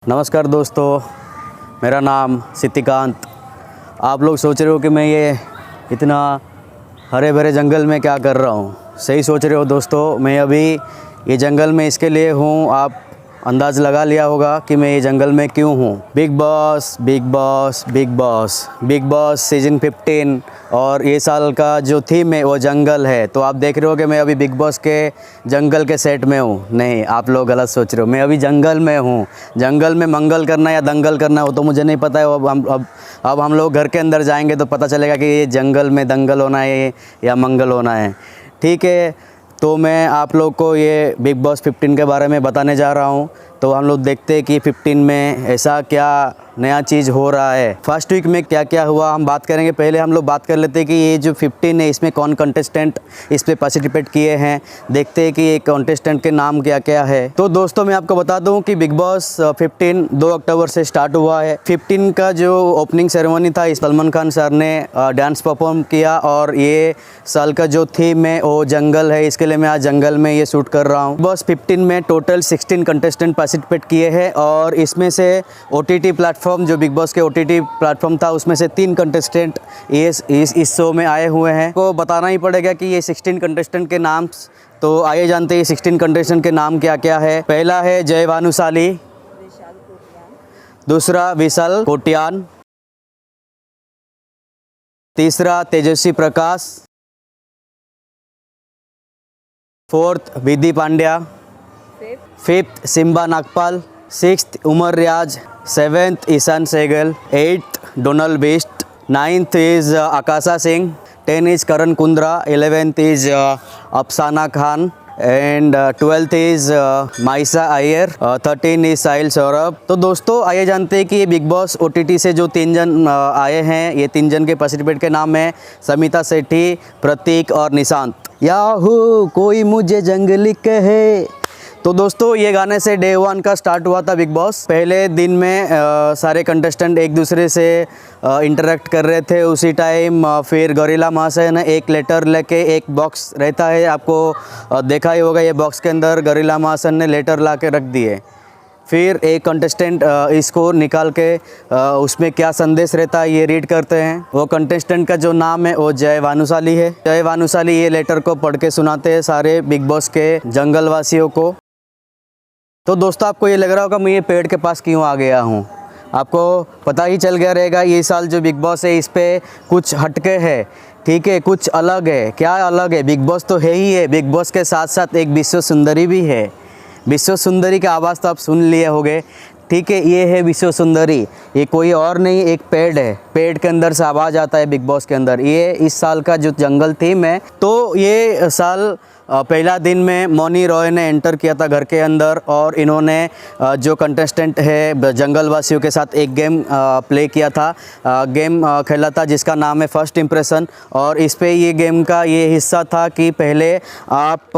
नमस्कार दोस्तों, मेरा नाम सिद्धिकांत। आप लोग सोच रहे हो कि मैं ये इतना हरे भरे जंगल में क्या कर रहा हूँ। सही सोच रहे हो दोस्तों। मैं अभी ये जंगल में इसके लिए हूँ, आप अंदाज़ लगा लिया होगा कि मैं ये जंगल में क्यों हूँ। Big boss big boss big boss big boss season 15 और ये साल का जो थीम है वो जंगल है। तो आप देख रहे हो कि मैं अभी बिग बॉस के जंगल के सेट में हूँ। नहीं, आप लोग गलत सोच रहे हो, मैं अभी जंगल में हूँ। जंगल में मंगल करना या दंगल करना वो तो मुझे नहीं पता है। अब हम लोग घर के अंदर जाएंगे तो पता चलेगा कि ये जंगल में दंगल होना है या मंगल होना है। ठीक है, तो मैं आप लोग को ये बिग बॉस 15 के बारे में बताने जा रहा हूँ। तो हम लोग देखते हैं कि 15 में ऐसा क्या नया चीज़ हो रहा है। फर्स्ट वीक में क्या क्या हुआ हम बात करेंगे। पहले हम लोग बात कर लेते हैं कि ये जो 15 है इसमें कौन कंटेस्टेंट इस पर पार्टिसिपेट किए हैं। देखते हैं कि ये कंटेस्टेंट के नाम क्या क्या है। तो दोस्तों मैं आपको बता दूं कि बिग बॉस 15 2 अक्टूबर से स्टार्ट हुआ है। 15 का जो ओपनिंग सेरेमनी था, सलमान खान सर ने डांस परफॉर्म किया और ये साल का जो थीम है वो जंगल है। इसके लिए मैं आज जंगल में ये शूट कर रहा हूँ। बिग बॉस 15 में टोटल 16 कंटेस्टेंट पार्टिसिपेट किए हैं और इसमें से OTT प्लेटफॉर्म, जो बिग बॉस के OTT प्लेटफॉर्म था, उसमें से 3 कंटेस्टेंट इस शो में आए हुए हैं। को बताना ही पड़ेगा कि ये 16 कंटेस्टेंट के नाम। तो आइए जानते हैं 16 कंटेस्टेंट के नाम क्या क्या है। पहला है जय भानुशाली, दूसरा विशाल कोटियान, तीसरा Tejasswi Prakash, fourth Vidhi Pandya, fifth Simba Nagpal, sixth Umar Riaz, seventh Ishaan Sehgal, eighth Donal Bisht, ninth is Akasa Singh, 10 is Karan Kundrra, 11th is Afsana Khan and 12th is माइसा अय्यर, 13 इज साहिल सौरभ। तो दोस्तों आइए जानते हैं कि ये बिग बॉस OTT से जो 3 जन आए हैं, ये 3 जन के पार्टिसिपेट के नाम है समिता सेठी, प्रतीक और निशांत। याहू कोई मुझे जंगली कहे। तो दोस्तों ये गाने से डे 1 का स्टार्ट हुआ था बिग बॉस। पहले दिन में सारे कंटेस्टेंट एक दूसरे से इंटरेक्ट कर रहे थे। उसी टाइम फिर गौरीला महाशय ने एक लेटर लेके, एक बॉक्स रहता है, आपको देखा ही होगा, ये बॉक्स के अंदर गौरीला महाशय ने लेटर ला के रख दिए। फिर एक कंटेस्टेंट इसको निकाल के उसमें क्या संदेश रहता है ये रीड करते हैं। वो कंटेस्टेंट का जो नाम है वो जय भानुशाली है। जय भानुशाली ये लेटर को पढ़ के सुनाते हैं सारे बिग बॉस के जंगल वासियों को। तो दोस्तों आपको ये लग रहा होगा मैं ये पेड़ के पास क्यों आ गया हूँ। आपको पता ही चल गया रहेगा ये साल जो बिग बॉस है इस पे कुछ हटके है। ठीक है, कुछ अलग है। क्या अलग है? बिग बॉस तो है ही है, बिग बॉस के साथ साथ एक विश्व सुंदरी भी है। विश्व सुंदरी का आवाज़ तो आप सुन लिए होंगे। ठीक है, ये है विश्व सुंदरी। ये कोई और नहीं, एक पेड़ है। पेड़ के अंदर से आवाज़ आता है बिग बॉस के अंदर। ये इस साल का जो जंगल थीम है। तो ये साल पहला दिन में मौनी रॉय ने एंटर किया था घर के अंदर और इन्होंने जो कंटेस्टेंट है जंगल वासियों के साथ एक गेम प्ले किया था, गेम खेला था जिसका नाम है फर्स्ट इम्प्रेशन। और इस पे ये गेम का ये हिस्सा था कि पहले आप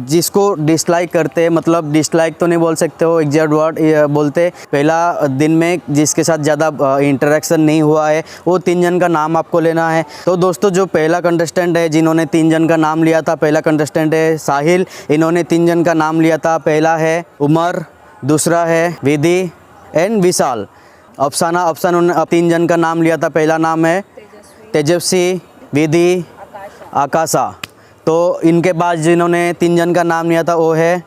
जिसको डिसलाइक करते, मतलब डिसलाइक तो नहीं बोल सकते हो, एग्जैक्ट वर्ड बोलते, पहला दिन में जिसके साथ ज़्यादा इंटरेक्शन नहीं हुआ है वो 3 जन का नाम आपको लेना है। तो दोस्तों जो पहला कंटेस्टेंट है जिन्होंने 3 जन का नाम लिया था, पहला कंटेस्टेंट साहिल, इन्होंने 3 जन का नाम लिया था। पहला है उमर, दूसरा है विधि एंड विशाल। अफसाना उन्होंने 3 जन का नाम लिया था। पहला नाम है तेजस्वी, विधि, आकाशा। तो इनके बाद जिन्होंने 3 जन का नाम लिया था वो है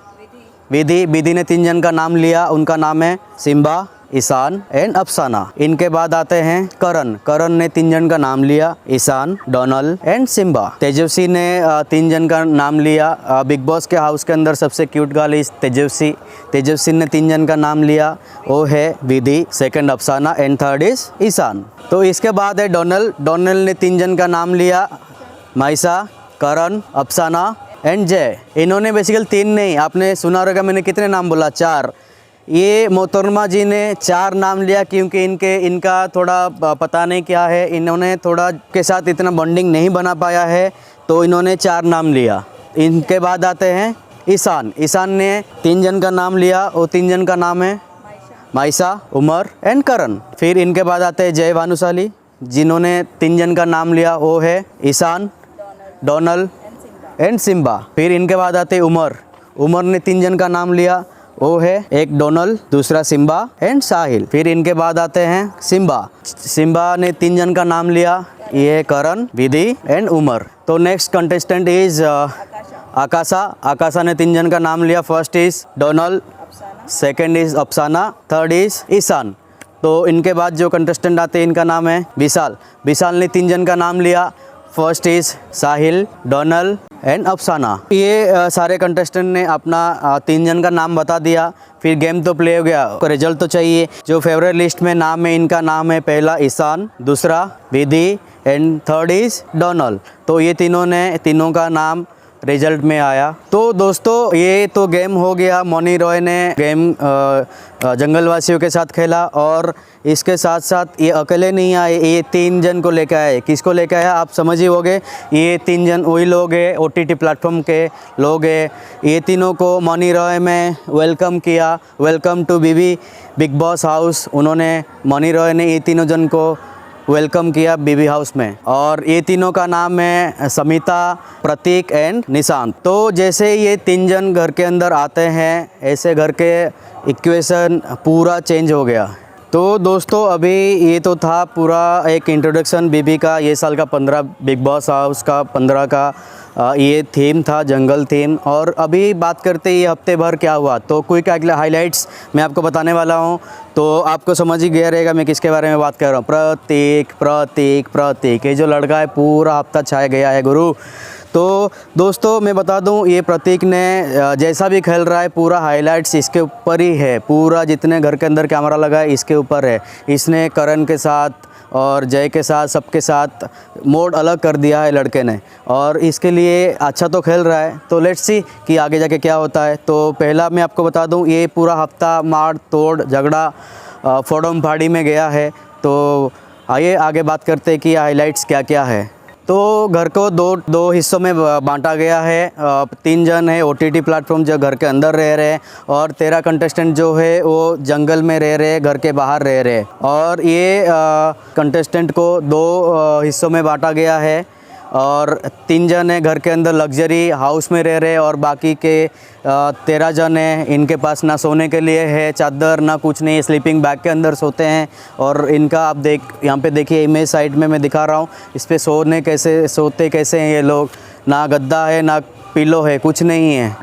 विधि ने 3 जन का नाम लिया, उनका नाम है सिम्बा, ईशान एंड अफसाना। इनके बाद आते हैं करण ने 3 जन का नाम लिया, ईशान, डोनाल्ड एंड सिम्बा। तेजस्वी ने 3 जन का नाम लिया। बिग बॉस के हाउस के अंदर सबसे क्यूट गर्ल इस तेजस्वी ने 3 जन का नाम लिया, वो है विधि, सेकंड अफसाना एंड थर्ड इज ईशान। तो इसके बाद है डोनाल्ड ने 3 जन का नाम लिया, माइसा, करण, अफसाना एंड जय। इन्होंने बेसिकली 3 नहीं, आपने सुना होगा मैंने कितने नाम बोला, 4। ये मोहतरमा जी ने 4 नाम लिया क्योंकि इनका थोड़ा पता नहीं क्या है, इन्होंने थोड़ा के साथ इतना बॉन्डिंग नहीं बना पाया है तो इन्होंने 4 नाम लिया। इनके बाद आते हैं ईशान ने 3 जन का नाम लिया, वो 3 जन का नाम है माइसा, उमर एंड करण। फिर इनके बाद आते हैं जय भानुशाली जिन्होंने 3 जन का नाम लिया, वो है ईशान, डोनाल्ड एंड सिम्बा। फिर इनके बाद आते हैं उमर ने 3 जन का नाम लिया, वो है एक डोनल, दूसरा सिम्बा एंड साहिल। फिर इनके बाद आते हैं सिम्बा। सिम्बा ने 3 जन का नाम लिया, ये करण, विधि एंड उमर। तो नेक्स्ट कंटेस्टेंट इज आकाशा। आकाशा ने 3 जन का नाम लिया। First is Donal, second is अफसाना, थर्ड इज ईशान। तो इनके बाद जो कंटेस्टेंट आते हैं इनका नाम है विशाल। विशाल ने 3 जन का नाम लिया। First is Sahil, Donal and अफसाना। ये सारे कंटेस्टेंट ने अपना 3 जन का नाम बता दिया। फिर गेम तो प्ले हो गया, रिजल्ट तो चाहिए। जो फेवरेट लिस्ट में नाम है, इनका नाम है पहला ईशान, दूसरा विधि एंड थर्ड इज डोनल। तो ये तीनों का नाम रिजल्ट में आया। तो दोस्तों ये तो गेम हो गया। मौनी रॉय ने गेम जंगलवासियों के साथ खेला और इसके साथ साथ ये अकेले नहीं आए, ये 3 जन को लेकर आए। किसको लेकर आया आप समझ ही होगे। ये 3 जन वही लोग हैं, OTT प्लेटफॉर्म के लोग हैं। ये तीनों को मौनी रॉय में वेलकम किया। Welcome to BB Bigg Boss house. उन्होंने मौनी रॉय ने ये तीनों जन को वेलकम किया बीबी हाउस में। और ये तीनों का नाम है समिता, प्रतीक एंड निशांत। तो जैसे ये 3 जन घर के अंदर आते हैं, ऐसे घर के इक्वेशन पूरा चेंज हो गया। तो दोस्तों अभी ये तो था पूरा एक इंट्रोडक्शन बीबी का। ये साल का 15 बिग बॉस हाउस का 15 का ये थीम था, जंगल थीम। और अभी बात करते ये हफ्ते भर क्या हुआ, तो क्विक हाइलाइट्स मैं आपको बताने वाला हूँ। तो आपको समझ ही गया रहेगा मैं किसके बारे में बात कर रहा हूँ। प्रतीक प्रतीक प्रतीक, ये जो लड़का है पूरा हफ्ता छाया गया है गुरु। तो दोस्तों मैं बता दूं, ये प्रतीक ने जैसा भी खेल रहा है पूरा हाइलाइट्स इसके ऊपर ही है। पूरा जितने घर के अंदर कैमरा लगा है इसके ऊपर है। इसने करण के साथ और जय के साथ सबके साथ मोड अलग कर दिया है लड़के ने, और इसके लिए अच्छा तो खेल रहा है। तो लेट्स सी कि आगे जाके क्या होता है। तो पहला मैं आपको बता दूं, ये पूरा हफ्ता मार तोड़ झगड़ा फोड़म फाड़ी में गया है। तो आइए आगे बात करते हैं कि हाइलाइट्स क्या क्या है। तो घर को दो हिस्सों में बांटा गया है। 3 जन है OTT प्लेटफॉर्म जो घर के अंदर रह रहे हैं, और 13 कंटेस्टेंट जो है वो जंगल में रह रहे हैं, घर के बाहर रह रहे हैं। और ये कंटेस्टेंट को 2 हिस्सों में बांटा गया है। और 3 जन है घर के अंदर लग्जरी हाउस में रह रहे हैं, और बाकी के 13 जन हैं, इनके पास ना सोने के लिए है चादर ना कुछ नहीं, स्लीपिंग बैग के अंदर सोते हैं। और इनका आप यहाँ पे देखिए इमेज साइड में मैं दिखा रहा हूँ, इस पर सोते कैसे हैं ये लोग। ना गद्दा है ना पिलो है, कुछ नहीं है।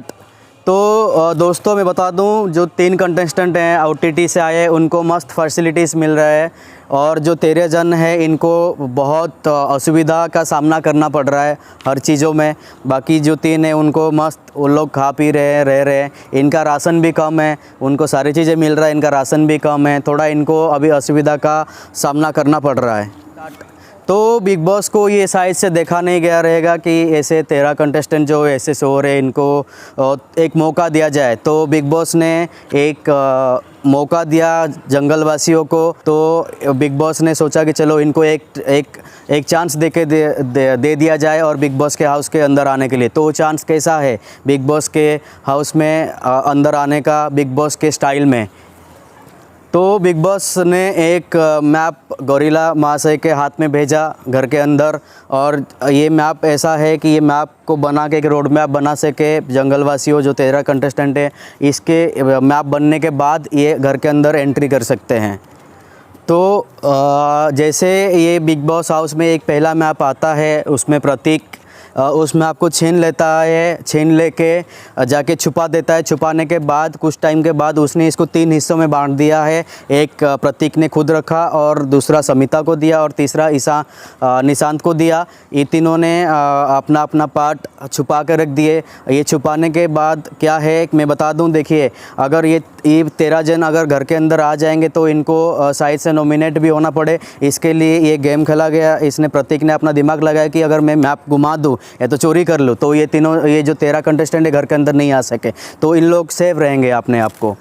तो दोस्तों मैं बता दूं, जो 3 कंटेस्टेंट हैं OTT से आए उनको मस्त फैसिलिटीज़ मिल रहा है, और जो 13 जन है इनको बहुत असुविधा का सामना करना पड़ रहा है हर चीज़ों में। बाकी जो 3 हैं उनको मस्त वो लोग खा पी रहे हैं, रह रहे हैं। इनका राशन भी कम है, उनको सारी चीज़ें मिल रहा है, इनका राशन भी कम है। थोड़ा इनको अभी असुविधा का सामना करना पड़ रहा है। तो बिग बॉस को ये साइड से देखा नहीं गया रहेगा कि ऐसे 13 कंटेस्टेंट जो ऐसे सो रहे हैं, इनको एक मौका दिया जाए। तो बिग बॉस ने एक मौका दिया जंगलवासियों को। तो बिग बॉस ने सोचा कि चलो इनको एक चांस दे दिया जाए और बिग बॉस के हाउस के अंदर आने के लिए। तो वो चांस कैसा है बिग बॉस के हाउस में अंदर आने का, बिग बॉस के स्टाइल में। तो बिग बॉस ने एक मैप गोरिल्ला महाशय के हाथ में भेजा घर के अंदर, और ये मैप ऐसा है कि ये मैप को बना के एक रोड मैप बना सके जंगलवासियों जो 13 कंटेस्टेंट हैं, इसके मैप बनने के बाद ये घर के अंदर एंट्री कर सकते हैं। तो जैसे ये बिग बॉस हाउस में एक पहला मैप आता है, उसमें प्रतीक उस मैप को छीन लेता है, छीन लेके जाके छुपा देता है। छुपाने के बाद कुछ टाइम के बाद उसने इसको 3 हिस्सों में बांट दिया है। एक प्रतीक ने खुद रखा, और दूसरा समिता को दिया, और तीसरा निशांत को दिया। ये तीनों ने अपना अपना पार्ट छुपा कर रख दिए। ये छुपाने के बाद क्या है मैं बता दूं, देखिए अगर ये 13 जन अगर घर के अंदर आ जाएंगे तो इनको साइड से नॉमिनेट भी होना पड़े। इसके लिए ये गेम खेला गया। इसने प्रतीक ने अपना दिमाग लगाया कि अगर मैं मैप घुमा दूँ या तो चोरी कर लूँ, तो ये जो 13 कंटेस्टेंट है घर के अंदर नहीं आ सके, तो इन लोग सेव रहेंगे अपने आप को।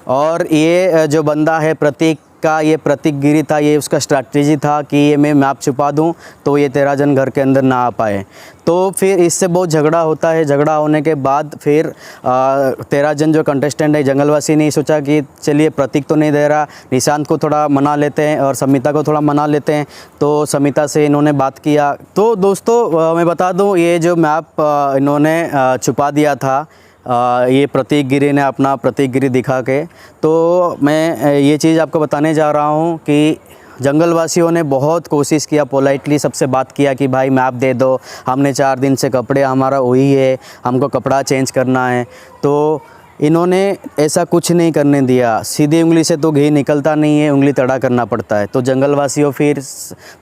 और ये जो बंदा है प्रतीक का, ये प्रतीकगिरी था, ये उसका स्ट्रैटेजी था कि ये मैं मैप छुपा दूं तो ये 13 जन घर के अंदर ना आ पाए। तो फिर इससे बहुत झगड़ा होता है। झगड़ा होने के बाद फिर 13 जन जो कंटेस्टेंट है, जंगलवासी ने सोचा कि चलिए प्रतीक तो नहीं दे रहा, निशांत को थोड़ा मना लेते हैं और समिता को थोड़ा मना लेते हैं। तो समिता से इन्होंने बात किया। तो दोस्तों मैं बता दूं, ये जो मैप इन्होंने छुपा दिया था, ये प्रतीक गिरी ने अपना प्रतीक गिरी दिखा के। तो मैं ये चीज़ आपको बताने जा रहा हूँ कि जंगल वासियों ने बहुत कोशिश किया, पोलाइटली सबसे बात किया कि भाई मैप दे दो, हमने 4 दिन से कपड़े हमारा वही है, हमको कपड़ा चेंज करना है। तो इन्होंने ऐसा कुछ नहीं करने दिया। सीधी उंगली से तो घी निकलता नहीं है, उंगली टेढ़ा करना पड़ता है। तो जंगल वासियों फिर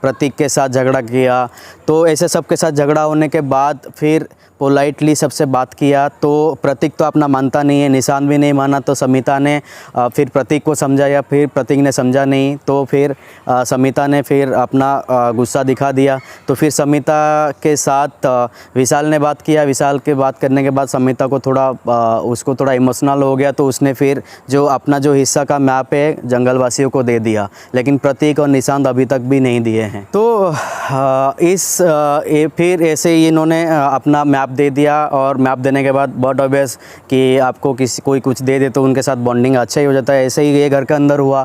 प्रतीक के साथ झगड़ा किया। तो ऐसे सबके साथ झगड़ा होने के बाद फिर पोलाइटली सबसे बात किया। तो प्रतीक तो अपना मानता नहीं है, निशान भी नहीं माना। तो समिता ने फिर प्रतीक को समझाया, फिर प्रतीक ने समझा नहीं। तो फिर समिता ने फिर अपना गुस्सा दिखा दिया। तो फिर समिता के साथ विशाल ने बात किया। विशाल के बात करने के बाद समिता को थोड़ा उसको थोड़ा इमोशनल हो गया। तो उसने फिर जो अपना जो हिस्सा का मैप है जंगल वासियों को दे दिया, लेकिन प्रतीक और निशांत अभी तक भी नहीं दिए हैं। तो फिर ऐसे ही इन्होंने अपना मैप दे दिया। और मैप देने के बाद बहुत ऑब्वियस कि आपको कोई कुछ दे दे तो उनके साथ बॉन्डिंग अच्छा ही हो जाता है। ऐसे ही ये घर के अंदर हुआ।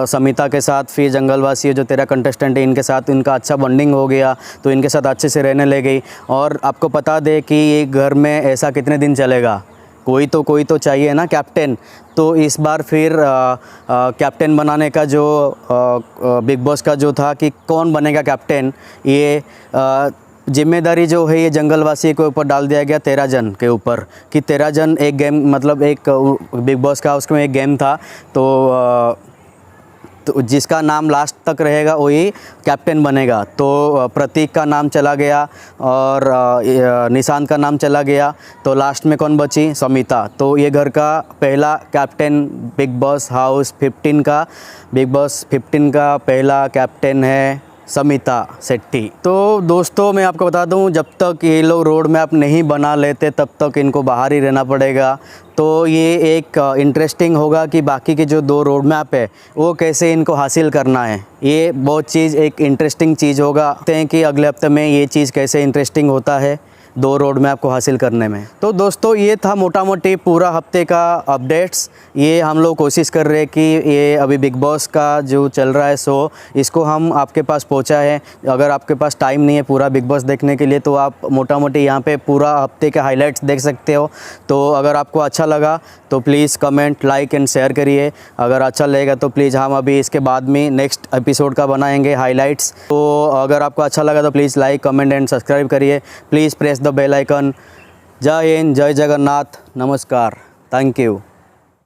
समिता के साथ फिर जंगलवासी जो 13 कंटेस्टेंट है इनके साथ इनका अच्छा बॉन्डिंग हो गया। तो इनके साथ अच्छे से रहने लग गई। और आपको बता दे कि ये घर में ऐसा कितने दिन चलेगा, कोई तो चाहिए ना कैप्टन। तो इस बार फिर कैप्टन बनाने का जो बिग बॉस का जो था कि कौन बनेगा कैप्टन, ये जिम्मेदारी जो है ये जंगलवासी के ऊपर डाल दिया गया 13 जन के ऊपर। कि 13 जन एक गेम, मतलब एक बिग बॉस का उसमें एक गेम था। तो जिसका नाम लास्ट तक रहेगा वही कैप्टन बनेगा। तो प्रतीक का नाम चला गया और निशांत का नाम चला गया। तो लास्ट में कौन बची? समिता। तो ये घर का पहला कैप्टन बिग बॉस हाउस 15 का पहला कैप्टन है समिता शेट्टी। तो दोस्तों मैं आपको बता दूं, जब तक ये लोग रोड मैप नहीं बना लेते तब तक इनको बाहर ही रहना पड़ेगा। तो ये एक इंटरेस्टिंग होगा कि बाकी के जो 2 रोड मैप है वो कैसे इनको हासिल करना है। ये बहुत चीज़ एक इंटरेस्टिंग चीज़ होगा। देखते हैं कि अगले हफ्ते में ये चीज़ कैसे इंटरेस्टिंग होता है 2 रोड मैप को हासिल करने में। तो दोस्तों ये था मोटा मोटी पूरा हफ्ते का अपडेट्स। ये हम लोग कोशिश कर रहे हैं कि ये अभी बिग बॉस का जो चल रहा है शो, इसको हम आपके पास पहुंचा है। अगर आपके पास टाइम नहीं है पूरा बिग बॉस देखने के लिए तो आप मोटा मोटी यहाँ पे पूरा हफ्ते के हाइलाइट्स देख सकते हो। तो अगर आपको अच्छा लगा तो please comment, like and share करिए। अगर अच्छा लगेगा तो प्लीज़ हम अभी इसके बाद में नेक्स्ट एपिसोड का बनाएंगे हाइलाइट्स। तो अगर आपको अच्छा लगा तो please like, comment and subscribe करिए। Please press the bell icon. जय हिंद, जय जगन्नाथ, नमस्कार, थैंक यू।